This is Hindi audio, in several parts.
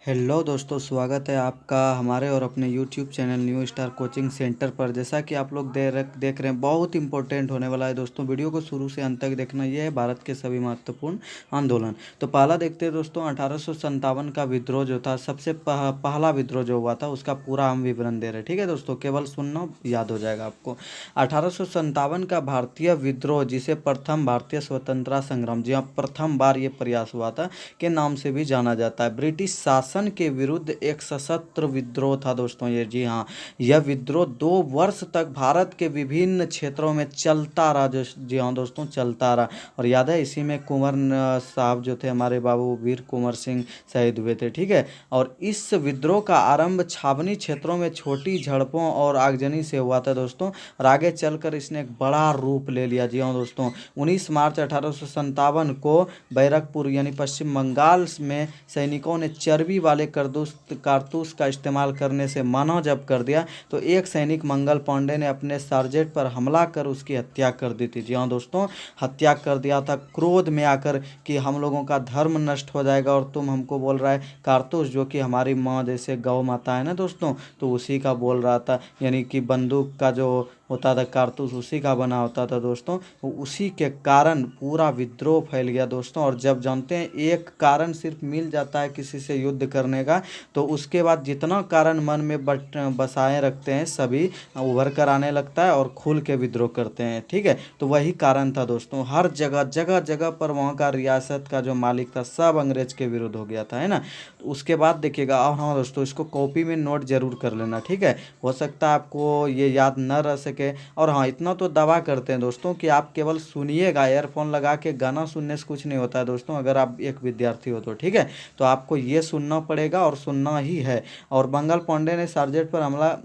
हेलो दोस्तों, स्वागत है आपका हमारे और अपने YouTube channel new star coaching centre पर। जैसा कि आप लोग देख रहे हैं, बहुत इंपॉर्टेंट होने वाला है दोस्तों। वीडियो को शुरू से अंत तक देखना। ये है भारत के सभी महत्वपूर्ण आंदोलन। तो पहला देखते हैं दोस्तों, 1857 का विद्रोह जो था, सबसे पहला विद्रोह जो हुआ था, उसका पूरा हम विवरण दे रहे हैं। ठीक है दोस्तों, केवल सुनना, याद हो जाएगा आपको। 1857 का भारतीय विद्रोह, जिसे प्रथम भारतीय स्वतंत्रता संग्राम, जी हाँ, प्रथम बार ये प्रयास हुआ था, के नाम से भी जाना जाता है। ब्रिटिश शासन के विरुद्ध एक सशस्त्र विद्रोह था दोस्तों ये। जी हाँ, यह विद्रोह 2 वर्ष तक भारत के विभिन्न क्षेत्रों में चलता रहा। जी हाँ दोस्तों, चलता रहा। और याद है, इसी में कुंवर साहब जो थे, हमारे बाबू वीर कुंवर सिंह शहीद हुए थे। ठीक है। और इस विद्रोह का आरंभ छावनी क्षेत्रों में छोटी झड़पों और आगजनी से हुआ था दोस्तों, और आगे चलकर इसने एक बड़ा रूप ले लिया। जी हाँ दोस्तों, 19 मार्च 1857 को बैरकपुर यानी पश्चिम बंगाल में सैनिकों ने चर्बी वाले कारतूस का इस्तेमाल करने से मना जब कर दिया, तो एक सैनिक मंगल पांडे ने अपने सार्जेंट पर हमला कर उसकी हत्या कर दी थी। जी हाँ दोस्तों, हत्या कर दिया था क्रोध में आकर कि हम लोगों का धर्म नष्ट हो जाएगा, और तुम हमको बोल रहा है कारतूस, जो कि हमारी माँ जैसे गौ माता है ना दोस्तों, तो उसी का बोल रहा था। यानी कि बंदूक का जो होता था कारतूस, उसी का बना होता था दोस्तों। तो उसी के कारण पूरा विद्रोह फैल गया दोस्तों। और जब जानते हैं, एक कारण सिर्फ मिल जाता है किसी से युद्ध करने का, तो उसके बाद जितना कारण मन में बसाए रखते हैं, सभी उभर कर आने लगता है और खुल के विद्रोह करते हैं। ठीक है, तो वही कारण था दोस्तों। हर जगह जगह जगह पर वहाँ का रियासत का जो मालिक था, सब अंग्रेज के विरुद्ध हो गया था, है ना। तो उसके बाद देखिएगा। और हाँ दोस्तों, इसको कॉपी में नोट जरूर कर लेना। ठीक है, हो सकता है आपको ये याद न रह सके। और हाँ, इतना तो दावा करते हैं दोस्तों कि आप केवल सुनिएगा, ईयरफोन लगा के गाना सुनने से कुछ नहीं होता है दोस्तों। अगर आप एक विद्यार्थी हो तो ठीक है, तो आपको ये सुनना पड़ेगा और सुनना ही है। और मंगल पांडे ने सार्जेंट पर हमला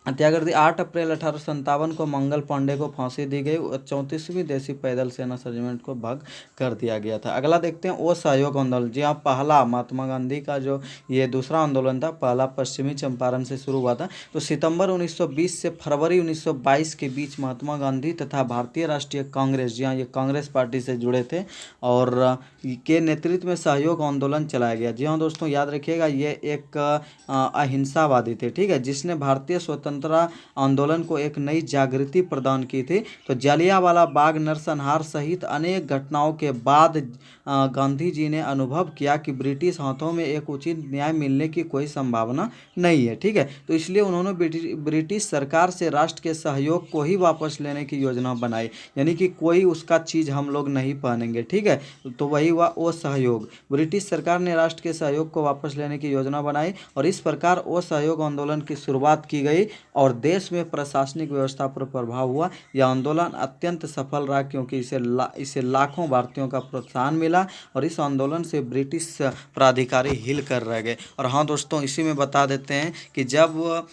हत्या कर दी। 8 अप्रैल 1857 को मंगल पांडे को फांसी दी गई। 34वीं देसी पैदल सेना रेजिमेंट को भंग कर दिया गया था। अगला देखते हैं, असहयोग आंदोलन। जी हाँ, पहला महात्मा गांधी का जो ये दूसरा आंदोलन था, पहला पश्चिमी चंपारण से शुरू हुआ था। तो सितंबर 1920 से फरवरी 1922 के बीच महात्मा गांधी तथा भारतीय राष्ट्रीय कांग्रेस, जी हाँ, ये कांग्रेस पार्टी से जुड़े थे, और के नेतृत्व में सहयोग आंदोलन चलाया गया। जी हाँ दोस्तों, याद रखिएगा, ये एक अहिंसावादी थे। ठीक है, जिसने भारतीय स्वतंत्रता आंदोलन को एक नई जागृति प्रदान की थी। तो जलियांवाला बाग नरसंहार सहित अनेक घटनाओं के बाद गांधी जी ने अनुभव किया कि ब्रिटिश हाथों में एक उचित न्याय मिलने की कोई संभावना नहीं है। ठीक है, तो इसलिए उन्होंने ब्रिटिश सरकार से राष्ट्र के सहयोग को ही वापस लेने की योजना बनाई। यानी कि कोई उसका चीज़ हम लोग नहीं पहनेंगे। ठीक है, तो वही हुआ असहयोग। ब्रिटिश सरकार ने राष्ट्र के सहयोग को वापस लेने की योजना बनाई, और इस प्रकार असहयोग आंदोलन की शुरुआत की गई, और देश में प्रशासनिक व्यवस्था पर प्रभाव हुआ। यह आंदोलन अत्यंत सफल रहा, क्योंकि इसे लाखों भारतीयों का प्रोत्साहन मिला, और इस आंदोलन से ब्रिटिश प्राधिकारी हिल कर रह गए। और हाँ दोस्तों, इसी में बता देते हैं कि जब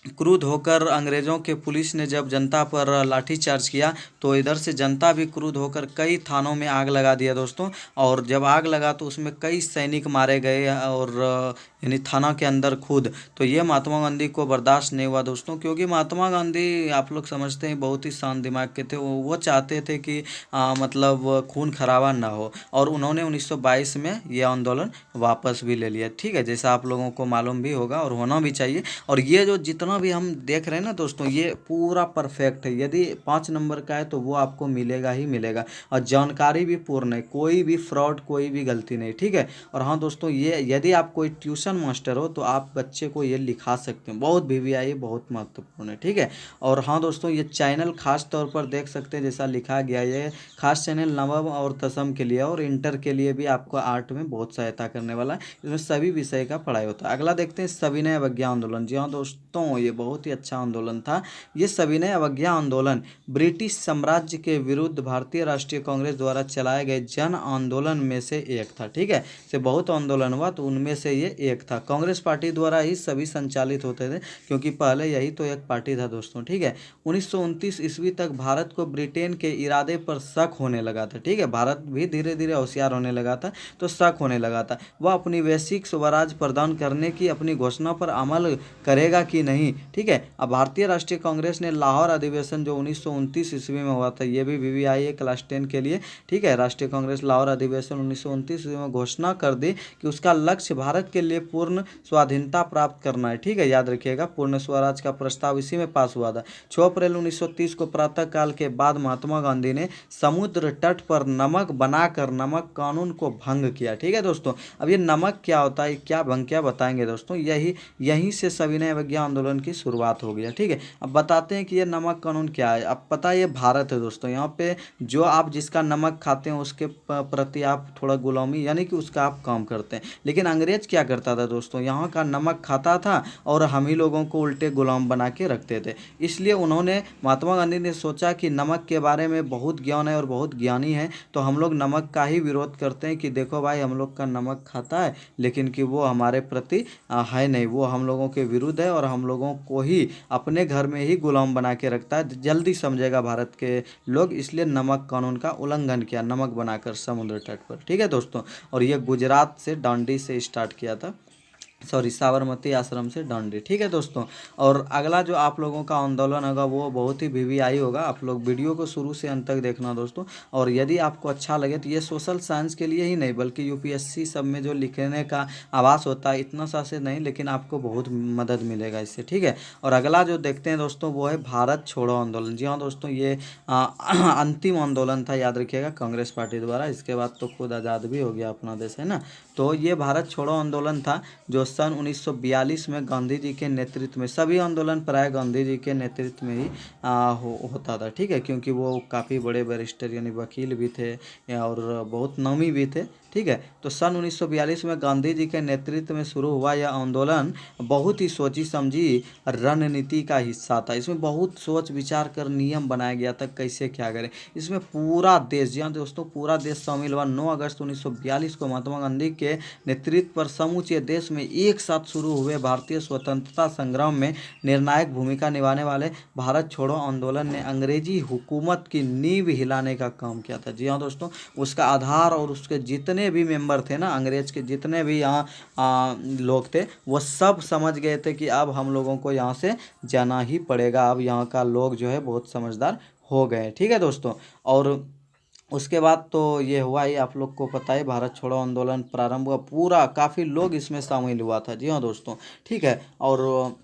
क्रुद्ध होकर अंग्रेज़ों के पुलिस ने जब जनता पर लाठीचार्ज किया, तो इधर से जनता भी क्रुद्ध होकर कई थानों में आग लगा दिया दोस्तों। और जब आग लगा तो उसमें कई सैनिक मारे गए, और यानी थाना के अंदर खुद। तो ये महात्मा गांधी को बर्दाश्त नहीं हुआ दोस्तों, क्योंकि महात्मा गांधी, आप लोग समझते हैं, बहुत ही शांत दिमाग के थे। वो चाहते थे कि मतलब खून खराबा ना हो, और उन्होंने 1922 में ये आंदोलन वापस भी ले लिया। ठीक है, जैसा आप लोगों को मालूम भी होगा और होना भी चाहिए। और ये जो जितना भी हम देख रहे हैं ना दोस्तों, ये पूरा परफेक्ट है। यदि 5 नंबर का है तो वो आपको मिलेगा ही मिलेगा, और जानकारी भी पूर्ण है, कोई भी फ्रॉड, कोई भी गलती नहीं। ठीक है। और हाँ दोस्तों, ये यदि आप कोई ट्यूशन मास्टर हो तो आप बच्चे को ये लिखा सकते हैं। बहुत वीवीआई, बहुत महत्वपूर्ण है। ठीक है। और हाँ दोस्तों, ये चैनल खास तौर पर देख सकते हैं, जैसा लिखा गया, ये खास चैनल नवम और दसम के लिए और इंटर के लिए भी आपको आर्ट में बहुत सहायता करने वाला है। इसमें सभी विषय का पढ़ाई होता है। अगला देखते हैं, सविनय अवज्ञा आंदोलन। जी हाँ दोस्तों, ये बहुत ही अच्छा आंदोलन था। ये सविनय अवज्ञा आंदोलन ब्रिटिश साम्राज्य के विरुद्ध भारतीय राष्ट्रीय कांग्रेस द्वारा चलाए गए जन आंदोलन में से एक था। ठीक है, से बहुत आंदोलन हुआ, तो उनमें से ये एक था। कांग्रेस पार्टी द्वारा ही सभी संचालित होते थे, क्योंकि पहले यही तो एक पार्टी था दोस्तों। ठीक है, 1929 ईस्वी तक भारत को ब्रिटेन के इरादे पर शक होने लगा था। ठीक है, भारत भी धीरे धीरे होशियार होने लगा था, तो शक होने लगा था। वह अपनी वैश्विक स्वराज प्रदान करने की अपनी घोषणा पर अमल करेगा कि नहीं, नहीं, ठीक है। अब भारतीय राष्ट्रीय कांग्रेस ने लाहौर अधिवेशन जो 1929 ईस्वी में हुआ था, ये भी वीवीआई है क्लास 10 के लिए, ठीक है। राष्ट्रीय कांग्रेस लाहौर अधिवेशन 1929 ईस्वी में घोषणा कर दी कि उसका लक्ष्य भारत के लिए पूर्ण स्वाधीनता प्राप्त करना है, ठीक है। याद रखिएगा, पूर्ण स्वराज का प्रस्ताव इसी में पास हुआ था। 6 अप्रैल 1930 को प्रातः काल के बाद महात्मा गांधी ने समुद्र तट पर नमक बनाकर नमक कानून को भंग किया, ठीक है दोस्तों। अब ये नमक क्या होता है, क्या भंग किया, बताएंगे दोस्तों। यहीं से सविनय अवज्ञा आंदोलन की शुरुआत हो गया, ठीक है। अब बताते हैं कि ये नमक कानून क्या है। अब पता है ये भारत है दोस्तों, यहाँ पे जो आप जिसका नमक खाते हैं उसके प्रति आप थोड़ा गुलामी यानी कि उसका आप काम करते हैं। लेकिन अंग्रेज क्या करता था दोस्तों, यहाँ का नमक खाता था और हम ही लोगों को उल्टे गुलाम बना के रखते थे। इसलिए उन्होंने, महात्मा गांधी ने सोचा कि नमक के बारे में बहुत ज्ञान है और बहुत ज्ञानी है, तो हम लोग नमक का ही विरोध करते हैं कि देखो भाई हम लोग का नमक खाता है लेकिन कि वो हमारे प्रति है नहीं, वो हम लोगों के विरुद्ध है और हम लोगों को ही अपने घर में ही गुलाम बना के रखता है। जल्दी समझेगा भारत के लोग, इसलिए नमक कानून का उल्लंघन किया, नमक बनाकर समुद्र तट पर, ठीक है दोस्तों। और ये गुजरात से दांडी से स्टार्ट किया था, सॉरी साबरमती आश्रम से दांडी, ठीक है दोस्तों। और अगला जो आप लोगों का आंदोलन होगा वो बहुत ही वीवीआई होगा, आप लोग वीडियो को शुरू से अंत तक देखना दोस्तों। और यदि आपको अच्छा लगे तो ये सोशल साइंस के लिए ही नहीं बल्कि यूपीएससी सब में जो लिखने का आवास होता है इतना सा से नहीं, लेकिन आपको बहुत मदद मिलेगा इससे, ठीक है। और अगला जो देखते हैं दोस्तों वो है भारत छोड़ो आंदोलन। जी हाँ दोस्तों, ये अंतिम आंदोलन था, याद रखिएगा, कांग्रेस पार्टी द्वारा। इसके बाद तो खुद आज़ाद भी हो गया अपना देश, है ना। तो ये भारत छोड़ो आंदोलन था जो सन 1942 में गांधी जी के नेतृत्व में, सभी आंदोलन प्राय गांधी जी के नेतृत्व में ही होता था, ठीक है। क्योंकि वो काफ़ी बड़े बैरिस्टर यानी वकील भी थे और बहुत नामी भी थे, ठीक है। तो सन 1942 में गांधी जी के नेतृत्व में शुरू हुआ यह आंदोलन बहुत ही सोची समझी रणनीति का हिस्सा था। इसमें बहुत सोच विचार कर नियम बनाया गया था कैसे क्या करें। इसमें पूरा देश, जी हाँ दोस्तों, पूरा देश शामिल हुआ। 9 अगस्त 1942 को महात्मा गांधी के नेतृत्व पर समूचे देश में एक साथ शुरू हुए भारतीय स्वतंत्रता संग्राम में निर्णायक भूमिका निभाने वाले भारत छोड़ो आंदोलन ने अंग्रेजी हुकूमत की नींव हिलाने का काम किया था। जी हाँ दोस्तों, उसका आधार और उसके जितने भी मेंबर थे ना, अंग्रेज के जितने भी यहाँ लोग थे, वो सब समझ गए थे कि अब हम लोगों को यहाँ से जाना ही पड़ेगा। अब यहाँ का लोग जो है बहुत समझदार हो गए, ठीक है दोस्तों। और उसके बाद तो ये हुआ ही, आप लोग को पता है, भारत छोड़ो आंदोलन प्रारंभ हुआ, पूरा काफ़ी लोग इसमें शामिल हुआ था। जी हाँ दोस्तों, ठीक है। और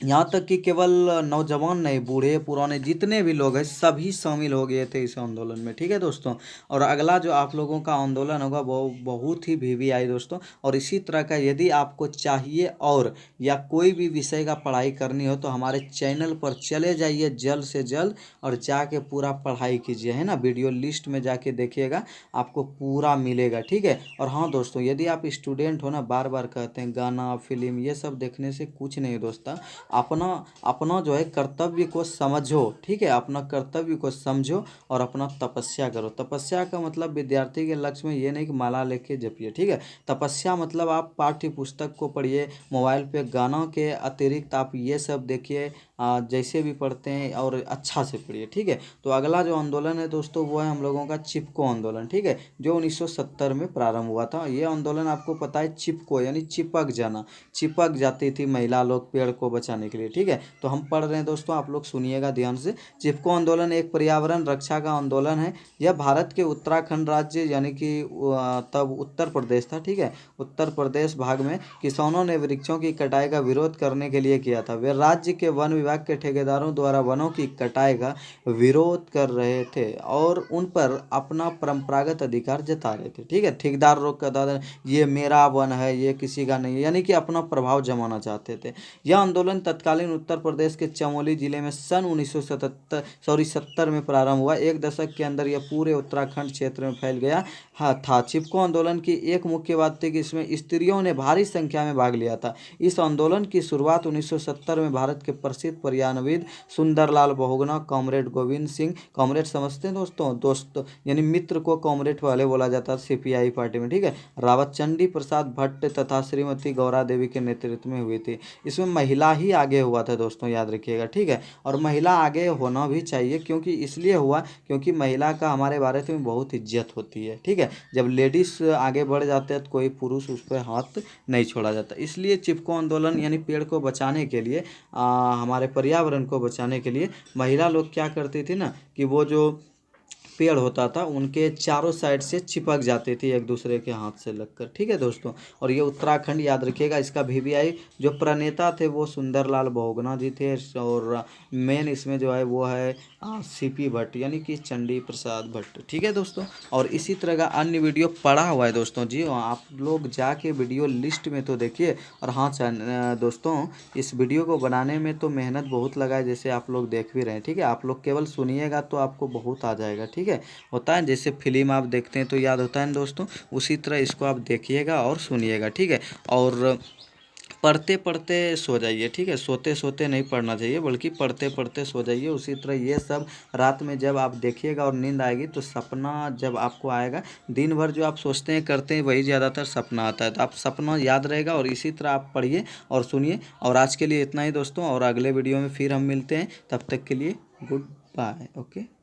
यहाँ तक कि केवल नौजवान नहीं, बूढ़े पुराने जितने भी लोग हैं सभी शामिल हो गए थे इस आंदोलन में, ठीक है दोस्तों। और अगला जो आप लोगों का आंदोलन होगा वो बहुत ही वीवीआई दोस्तों। और इसी तरह का यदि आपको चाहिए और या कोई भी विषय का पढ़ाई करनी हो तो हमारे चैनल पर चले जाइए जल्द से जल्द और जाके पूरा पढ़ाई कीजिए, है ना। वीडियो लिस्ट में जाके देखिएगा, आपको पूरा मिलेगा, ठीक है। और हाँ दोस्तों, यदि आप स्टूडेंट हो ना, बार बार कहते हैं गाना फिल्म ये सब देखने से कुछ नहीं दोस्तों, अपना अपना जो है कर्तव्य को समझो, ठीक है। अपना कर्तव्य को समझो और अपना तपस्या करो। तपस्या का मतलब विद्यार्थी के लक्ष्य में ये नहीं कि माला लेके जपिए, ठीक है। तपस्या मतलब आप पाठ्य पुस्तक को पढ़िए, मोबाइल पे गाना के अतिरिक्त आप ये सब देखिए, जैसे भी पढ़ते हैं और अच्छा से पढ़िए, ठीक है। तो अगला जो आंदोलन है दोस्तों वो है हम लोगों का चिपको आंदोलन, ठीक है, जो 1970 में प्रारंभ हुआ था। ये आंदोलन आपको पता है चिपको यानी चिपक जाना, चिपक जाती थी महिला लोग पेड़ को बचाने के लिए, ठीक है। तो हम पढ़ रहे हैं दोस्तों, आप लोग सुनिएगा ध्यान से। चिपको आंदोलन एक पर्यावरण रक्षा का आंदोलन है। यह भारत के उत्तराखंड राज्य यानी कि तब उत्तर प्रदेश था, ठीक है, उत्तर प्रदेश भाग में किसानों ने वृक्षों की कटाई का विरोध करने के लिए किया था। वे राज्य के वन विभाग के ठेकेदारों द्वारा वनों की कटाई का विरोध कर रहे थे और उन पर अपना परंपरागत अधिकार जता रहे थे, ठीक है। ठेकेदार लोग कहता था ये मेरा वन है, ये किसी का नहीं है, यानी कि अपना प्रभाव जमाना चाहते थे। यह आंदोलन तत्कालीन उत्तर प्रदेश के चमोली जिले में सन 1970 में प्रारंभ हुआ। एक दशक के अंदर यह पूरे उत्तराखंड क्षेत्र में फैल गया था। चिपको आंदोलन की एक मुख्य बात थी कि इसमें स्त्रियों ने भारी संख्या में भाग लिया था। इस आंदोलन की शुरुआत 1970 में भारत के प्रसिद्ध पर्यावरणविद सुंदरलाल बहुगुणा, कॉमरेड गोविंद सिंह, कॉमरेड समझते हैं दोस्तों यानी मित्र को कॉमरेड वाले बोला जाता है सीपीआई पार्टी में, ठीक है, रावत चंडी प्रसाद भट्ट तथा श्रीमती गौरा देवी के नेतृत्व में हुई थी। इसमें महिला ही आगे हुआ था दोस्तों, याद रखिएगा, ठीक है। और महिला आगे होना भी चाहिए, क्योंकि इसलिए हुआ क्योंकि महिला का हमारे भारत में बहुत इज्जत होती है, ठीक है। जब लेडीज़ आगे बढ़ जाते हैं तो कोई पुरुष उस पर हाथ नहीं छोड़ा जाता। इसलिए चिपको आंदोलन यानी पेड़ को बचाने के लिए, हमारे पर्यावरण को बचाने के लिए महिला लोग क्या करती थी ना, कि वो जो पेड़ होता था उनके चारों साइड से चिपक जाती थी एक दूसरे के हाथ से लगकर, ठीक है दोस्तों। और ये उत्तराखंड, याद रखिएगा, इसका वीवीआई जो प्रणेता थे वो सुंदरलाल बहुगुणा जी थे। और मेन इसमें जो है वो है सीपी भट्ट, यानी कि चंडी प्रसाद भट्ट, ठीक है दोस्तों। और इसी तरह का अन्य वीडियो पड़ा हुआ है दोस्तों जी, आप लोग जाके वीडियो लिस्ट में तो देखिए। और हाँ दोस्तों, इस वीडियो को बनाने में तो मेहनत बहुत लगा है, जैसे आप लोग देख भी रहे हैं, ठीक है। आप लोग केवल सुनिएगा तो आपको बहुत आ जाएगा, ठीक है। होता है जैसे फिल्म आप देखते हैं तो याद होता है ना दोस्तों, उसी तरह इसको आप देखिएगा और सुनिएगा, ठीक है। और पढ़ते पढ़ते सो जाइए, ठीक है। सोते सोते नहीं पढ़ना चाहिए, बल्कि पढ़ते पढ़ते सो जाइए। उसी तरह ये सब रात में जब आप देखिएगा और नींद आएगी तो सपना जब आपको आएगा, दिन भर जो आप सोचते हैं करते हैं वही ज़्यादातर सपना आता है, तो आप सपना याद रहेगा। और इसी तरह आप पढ़िए और सुनिए। और आज के लिए इतना ही दोस्तों, और अगले वीडियो में फिर हम मिलते हैं, तब तक के लिए गुड बाय, ओके।